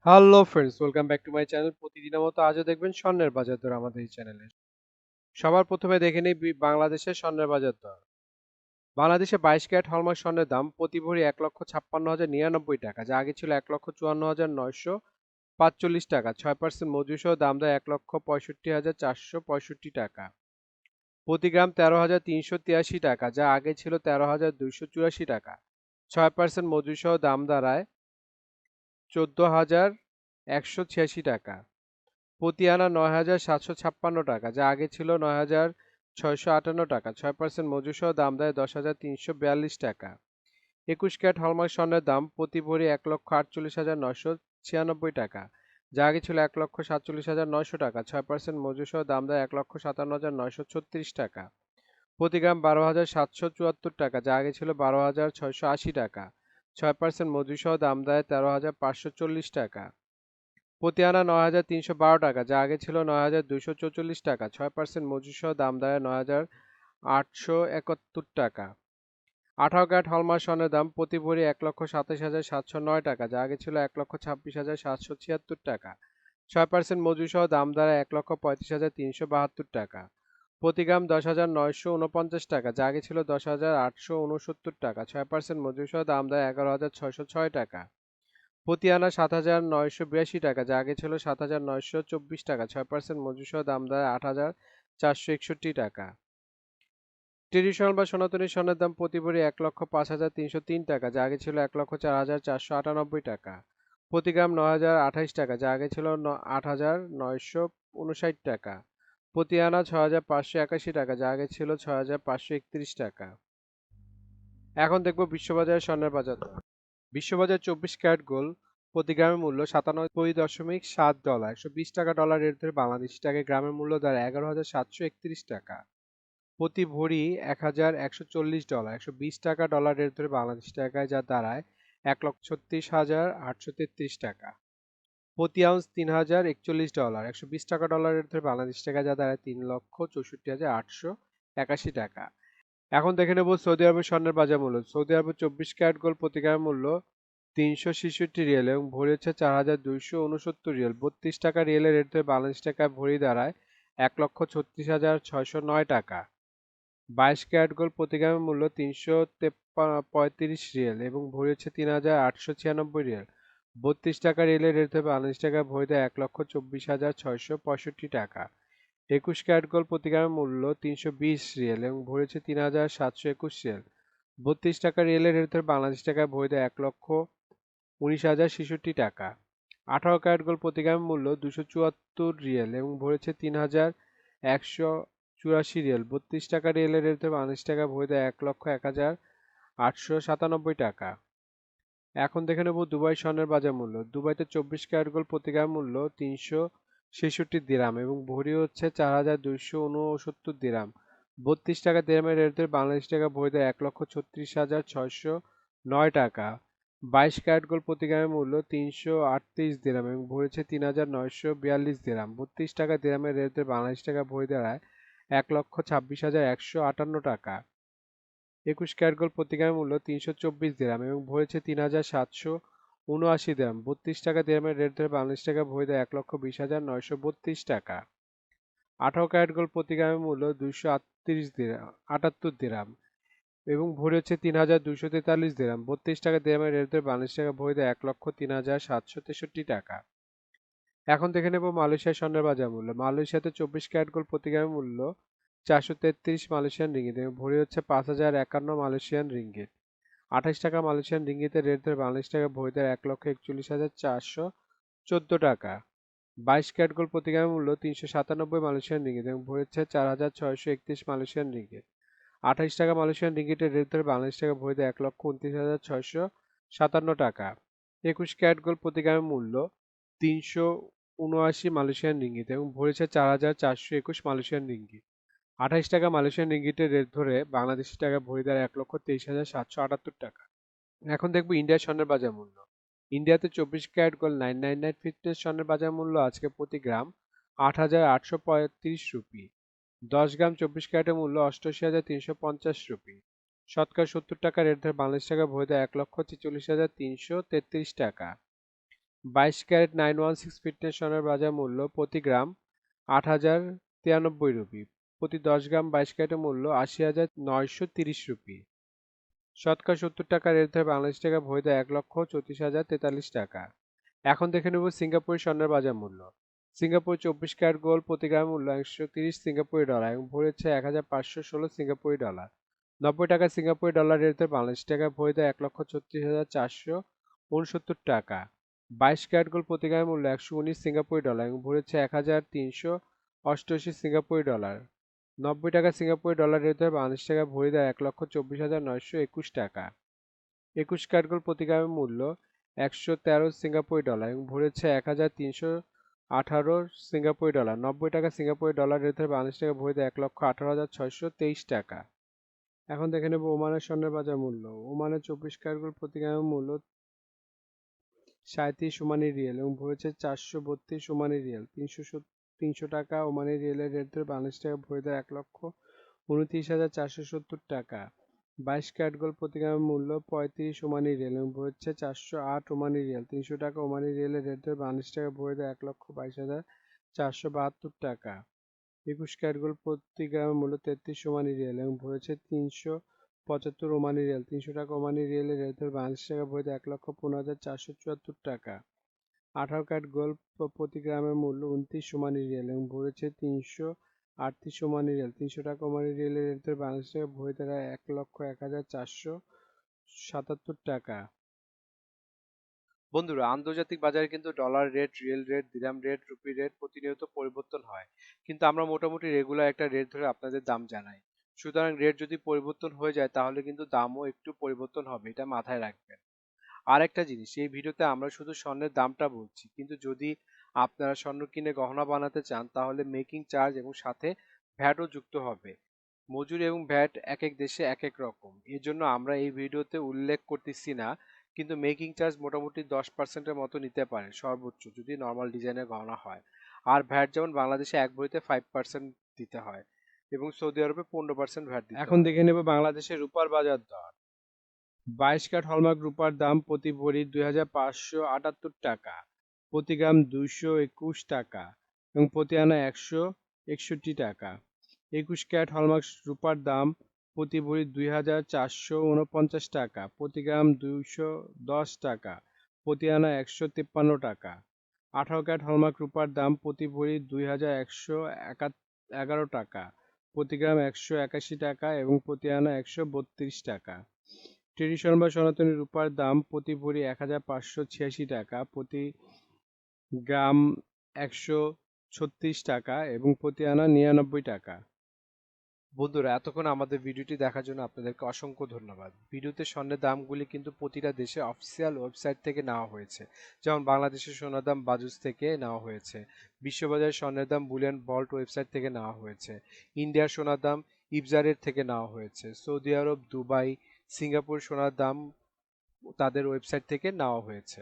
Hello friends, welcome back to my channel. প্রতিদিনের মতো আজও দেখবেন স্বর্ণের বাজার দর আমাদের এই চ্যানেলে। সবার প্রথমে দেখে নিই বাংলাদেশের স্বর্ণের বাজার দর। বাংলাদেশে 22 ক্যারেট হলমার্ক স্বর্ণের দাম প্রতি ভরি 1,56,099 টাকা, যা আগে ছিল 1,54,945 টাকা। 6% মজুরি সহ দাম দেয় 1,65,465 টাকা। প্রতি গ্রাম 13,383 টাকা, যা আগে ছিল 13,284 টাকা। 6% মজুরি সহ দাম দাঁড়ায় 14,186 টাকা। প্রতি আনা 9,756 টাকা, যা আগে ছিল 9,658 টাকা। 6% মজুর সহ দাম দেয় 10,342 টাকা। 21 ক্যারেট হলমার্ক স্বর্ণের দাম প্রতি ভরি 1,48,996 টাকা, যা আগে ছিল 1,47,900 টাকা। 6% মজুর সহ দাম দেয় 1,57,936 টাকা। প্রতি গ্রাম 12,774 টাকা, যা আগে ছিল 12,680 টাকা। 6% মজুর সহ দাম দেয় 13,540 টাকা। প্রতি আনা 9,312 টাকা, যা আগে ছিল 9,244 টাকা। 6% মজুর সহ দাম দাঁড়ায় 9,871 টাকা। 18 ক্যারেট হলমার্ক স্বর্ণের দাম প্রতি ভরি 1,27,709 টাকা, যা আগে ছিল 1,26,776 টাকা। 6% মজুর সহ দাম দাঁড়ায় 1,35,372 টাকা। প্রতি গ্রাম 10,949 টাকা, যা আগে ছিল 10,869 টাকা। 6% মজুর সহ দাম দেয় 11,606 টাকা। প্রতি আনা 7,982 টাকা, যা আগে ছিল 7,924 টাকা। 6% মজুর সহ দাম দেয় 8,461 টাকা। ট্রেডিশনাল বা সনাতনী স্বর্ণের দাম প্রতি ভরি 1,05,303 টাকা, যা আগে ছিল 1,04,498 টাকা। প্রতি গ্রাম 9,028 টাকা, যা আগে ছিল 8,959 টাকা। প্রতি আনা 6,581 টাকা, যা আগে ছিল 6,531 টাকা। এখন দেখবো বিশ্ববাজারে স্বর্ণের বাজার দর। বিশ্ববাজার 24 ক্যারেট গোল্ড প্রতি গ্রামের মূল্য 97.7 ডলার, 120 টাকা ডলার রেট ধরে বাংলাদেশি টাকায় গ্রামের মূল্য দাঁড়ায় 11,731 টাকা। প্রতি ভরি 1,140 ডলার, 120 টাকা ডলার রেট ধরে বাংলাদেশি টাকায় যা দাঁড়ায় 1,36,833 টাকা। প্রতি আউন্স 3,041 ডলার, 120 টাকা ডলার রেট ধরে বাংলাদেশি টাকায় যা দাঁড়ায় 3,64,881 টাকা। এখন দেখে নেব সৌদি আরবের স্বর্ণের বাজার মূল্য। সৌদি আরবের 24 ক্যারেট গোল্ড প্রতি গ্রামের মূল্য 366 রিয়াল এবং ভরি হচ্ছে 4,269 রিয়াল। 32 টাকা রিয়েলের রেট ধরে বাংলাদেশ টাকায় ভরি দাঁড়ায় 1,36,609 টাকা। 22 ক্যারেট গোল্ড প্রতি গ্রামের মূল্য 335 রিয়াল এবং ভরি হচ্ছে 3,896 রিয়াল। 32 টাকা রিয়েলের রেট ধরে বাংলাদেশ টাকায় ভরি দেয় 1,24,665 টাকা। 21 ক্যারেট গোল্ড প্রতি গ্রামের মূল্য 320 রিয়াল এবং ভরি হচ্ছে 3,721 রিয়াল। 32 টাকা রিয়েলের রেট ধরে বাংলাদেশ টাকায় ভরি দেয় 1,19,066 টাকা। 18 ক্যারেট গোল্ড প্রতি গ্রামের মূল্য 274 রিয়াল এবং ভরেছে 3,184 রিয়াল। 32 টাকা রিয়েলের রেট ধরে বাংলাদেশ টাকায় ভরি দেয় 1,01,897 টাকা। এখন দেখে নেব দুবাই স্বর্ণের বাজার মূল্য। দুবাইতে 24 ক্যারেট গোল্ড প্রতি গ্রাম মূল্য 366 দিরাম এবং ভরি হচ্ছে 4,269 দিরাম। 32 টাকা দিরামের রেট ধরে বাংলাদেশ টাকা ভরি দেয় 1,36,609 টাকা। 22 ক্যারেট গোল্ড প্রতি গ্রামের মূল্য 338 দিরাম এবং ভরেছে 3,942 দিরাম। 32 টাকা দিরামের রেট ধরে বাংলাদেশ টাকা ভরি দাঁড়ায় 1,26,158 টাকা। 21 ক্যারেট গোল্ড প্রতি গ্রামের মূল্য 324 দিরাম এবং ভরেছে 3,779 দিরাম। 32 টাকা দিরামের রেট ধরে বাংলাদেশ টাকা ভরি দেয় 1,20,932 টাকা। 18 ক্যারেট গোল্ড প্রতি গ্রামের মূল্য 278 দিরাম এবং ভরি হচ্ছে 3,243 দিরাম। 32 টাকা দিরামের রেট ধরে বাংলাদেশ টাকা ভরি দেয় 1,03,763 টাকা। এখন দেখে নেব মালয়েশিয়ার স্বর্ণের বাজার মূল্য। মালয়েশিয়াতে 24 ক্যারেট গোল্ড প্রতি গ্রামের মূল্য 433 মালয়েশিয়ান রিঙ্গিত এবং ভরি হচ্ছে 5,051 মালয়েশিয়ান রিঙ্গিত। 28 টাকা মালয়েশিয়ান রিঙ্গিতের রেট ধরে বাংলাদেশ টাকা ভরি দেয় 1,41,414 টাকা। 22 ক্যারেট গোল্ড প্রতি গ্রামের মূল্য 397 মালয়েশিয়ান রিঙ্গিত এবং ভরি হচ্ছে 4,631 মালয়েশিয়ান রিঙ্গিত। 28 টাকা মালয়েশিয়ান রিঙ্গিতের রেট ধরে বাংলাদেশ টাকা ভরি দেয় 1,29,657 টাকা। 21 ক্যারেট গোল্ড প্রতি গ্রামের মূল্য 379 মালয়েশিয়ান রিঙ্গিত এবং ভরেছে 4,421 মালয়েশিয়ান রিঙ্গিত। 28 টাকা মালয়েশিয়ান রিঙ্গিতের রেট ধরে বাংলাদেশি টাকা ভরি দেয় 1,23,778 টাকা। এখন দেখবো ইন্ডিয়ার স্বর্ণের বাজার মূল্য। ইন্ডিয়াতে 24 ক্যারেট গোল্ড 999 ফিটনেস স্বর্ণের বাজার মূল্য আজকে প্রতি গ্রাম 8,835 রুপি। 10 গ্রাম 24 ক্যারেটের মূল্য 88,350 রুপি। শতকরা 70 টাকা রেট ধরে বাংলাদেশ টাকা ভরি দেয় 1,46,333 টাকা। 22 ক্যারেট 916 ফিটনেস স্বর্ণের বাজার মূল্য প্রতি গ্রাম 8,093 রুপি। প্রতি 10 গ্রাম 22 ক্যারেটের মূল্য 80,930 রুপি। শতকরা 70 টাকা রেট ধরে বাংলাদেশ টাকা ভরিদা 1,34,043 টাকা। এখন দেখে নেব সিঙ্গাপুরের স্বর্ণের বাজার মূল্য। সিঙ্গাপুর 24 ক্যারেট গোল্ড প্রতি গ্রাম মূল্য 130 সিঙ্গাপুরি ডলার এবং ভরি হচ্ছে 1,516 সিঙ্গাপুরি ডলার। 90 টাকা সিঙ্গাপুরি ডলার রেট ধরে বাংলাদেশ টাকা ভরিদা 1,36,469 টাকা। 22 ক্যারেট গোল্ড প্রতি গ্রাম মূল্য 119 সিঙ্গাপুরি ডলার এবং ভরি হচ্ছে 1,388 সিঙ্গাপুরি ডলার। 90 টাকা সিঙ্গাপুরি ডলার রেট ধরে বাংলাদেশ টাকা ভরি দেয় 1,24,921 টাকা। 21 ক্যারেট গোল্ড প্রতি গ্রামের মূল্য 113 সিঙ্গাপুরি ডলার এবং ভরেছে 1,318 সিঙ্গাপুরি ডলার। 90 টাকা সিঙ্গাপুরি ডলার রেট ধরে বাংলাদেশ টাকা ভরি দেয় 1,18,623 টাকা। এখন দেখে নেব ওমানের স্বর্ণের বাজার মূল্য। ওমানের 24 ক্যারেট গোল্ড প্রতি গ্রামের মূল্য 37 ওমানি রিয়েল এবং ভরেছে 432 ওমানি রিয়েল। 300 টাকা ওমানি রিয়েলের রেট ধরে বাংলাদেশ টাকা ভরি দেয় 1,29,470 টাকা। 22 ক্যারেট গোল্ড প্রতি গ্রামের মূল্য 35 ওমানি রিয়েল এবং হচ্ছে 408 ওমানি রিয়েল। 300 টাকা ওমানি রিয়েলের রেট ধরে বাংলাদেশ টাকা ভরি দেয় 1,22,472 টাকা। 21 ক্যারেট গোল্ড প্রতি গ্রামের মূল্য 33 ওমানি রিয়েল এবং হচ্ছে 375 ওমানি রিয়েল। 300 টাকা ওমানি রিয়েলের রেট ধরে বাংলাদেশ টাকা ভরি দেয় 1,15,474 টাকা। 18 ক্যারেট গোল্ড প্রতি গ্রামের মূল্য 29 ওমানি রিয়েল এবং ভরেছে 338 ওমানি রিয়েল। 300 টাকা ওমানি রিয়েলের রেট ধরে বাংলাদেশ টাকা ভরি দ্বারা 1,01,477 টাকা। বন্ধুরা, আন্তর্জাতিক বাজারে কিন্তু ডলার রেট, রিয়েল রেট, দিরহাম রেট, রুপি রেট প্রতিনিয়ত পরিবর্তন হয়, কিন্তু আমরা মোটামুটি রেগুলার একটা রেট ধরে আপনাদের দাম জানাই। সুতরাং রেট যদি পরিবর্তন হয়ে যায় তাহলে কিন্তু দামও একটু পরিবর্তন হবে, এটা মাথায় রাখবেন। আর একটা জিনিস, এই ভিডিওতে আমরা শুধু স্বর্ণের দামটা বলছি, কিন্তু যদি আপনারা স্বর্ণ কিনে গহনা বানাতে চান তাহলে মেকিং চার্জ এবং সাথে ভ্যাটও যুক্ত হবে। মজুরি এবং ভ্যাট এক এক দেশে এক এক রকম, এর জন্য আমরা এই ভিডিওতে উল্লেখ করতেছি না, কিন্তু মেকিং চার্জ মোটামুটি 10%-এর মতো নিতে পারে সর্বোচ্চ, যদি নর্মাল ডিজাইনের গহনা হয়। আর ভ্যাট যেমন বাংলাদেশে এক ভরিতে 5% দিতে হয় এবং সৌদি আরবে 15% ভ্যাট দিতে হয়। এখন দেখে নেব বাংলাদেশের রূপার বাজার দর। 22 ক্যারেট হলমার্ক রূপার দাম প্রতি ভরি 2,578 টাকা, প্রতি গ্রাম 221 টাকা এবং প্রতি আনা 161 টাকা। 21 ক্যারেট হলমার্ক রূপার দাম প্রতি ভরি 2,449 টাকা, প্রতি গ্রাম 210 টাকা, প্রতি আনা 153 টাকা। 18 ক্যারেট হলমার্ক রূপার দাম প্রতি ভরি 2,111 টাকা, প্রতি গ্রাম 181 টাকা এবং প্রতি আনা 132 টাকা। ট্রেডিশনাল বা সনাতনী রূপার দাম প্রতি ভরি 1,586 টাকা, প্রতি গ্রাম 136 টাকা এবং প্রতি আনা 99 টাকা। বন্ধুরা, এতক্ষণ আমাদের ভিডিওটি দেখার জন্য আপনাদেরকে অসংখ্য ধন্যবাদ। ভিডিওতে স্বর্ণের দামগুলি কিন্তু প্রতিটা দেশে অফিসিয়াল ওয়েবসাইট থেকে নেওয়া হয়েছে, যেমন বাংলাদেশের সোনার দাম বাজুস থেকে নেওয়া হয়েছে, বিশ্ববাজারের স্বর্ণের দাম বুলিয়ন ভল্ট ওয়েবসাইট থেকে নেওয়া হয়েছে, ইন্ডিয়ার সোনার দাম ইবজারের থেকে নেওয়া হয়েছে, সৌদি আরব, দুবাই, সিঙ্গাপুর সোনার দাম তাদের ওয়েবসাইট থেকে নেওয়া হয়েছে।